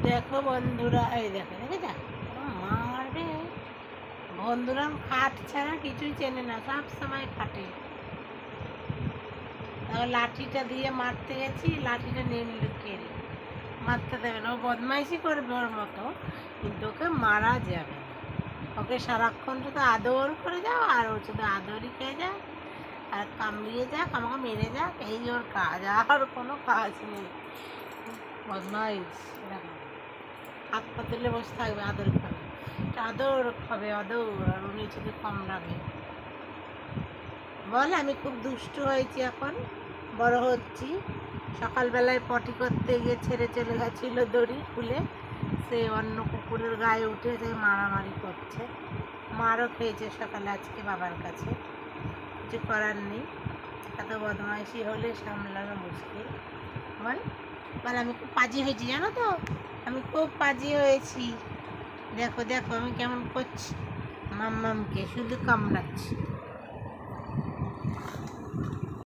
দেখো বন্ধুরা, এই দেখো দেখেছা মারে বন্ধুরা, খাট ছাড়া কিছুই চেনে না, সব সময় খাটে। তারপর লাঠিটা দিয়ে মারতে গেছি, লাঠিটা নিয়ে নিল কেড়ে। মারতে দেবে না, ও বদমাইশি করবে ওর মতো, কিন্তু ওকে মারা যাবে না। ওকে সারাক্ষণ শুধু আদর করে যাও, আর ও শুধু আদরই খেয়ে যাক, আর কামড়িয়ে যাক, আমাকে মেরে যাক, এই ওর কাজ, আর কোনো কাজ নেই। বদমাইশ এরকম হাত পা তুলে বসে থাকবে, আদর খাবে, আদর খাবে আদর, আর উনি শুধু কামড়াবে। বল, আমি খুব দুষ্টু হয়েছি, এখন বড় হচ্ছি। সকালবেলায় পটি করতে গিয়ে ছেড়ে চলে গেছিলো দড়ি খুলে, সে অন্য কুকুরের গায়ে উঠে সে মারামারি করছে, মারও খেয়েছে সকালে আজকে বাবার কাছে। কিছু করার নেই, এত বদমাইশি হলে সামলানো মুশকিল। বল বল, আমি খুব পাজি হয়েছি জানো তো, আমি খুব পাজি হয়েছি। দেখো দেখো আমি কেমন করছি, মাম্মামকে শুধু কামড়াচ্ছি।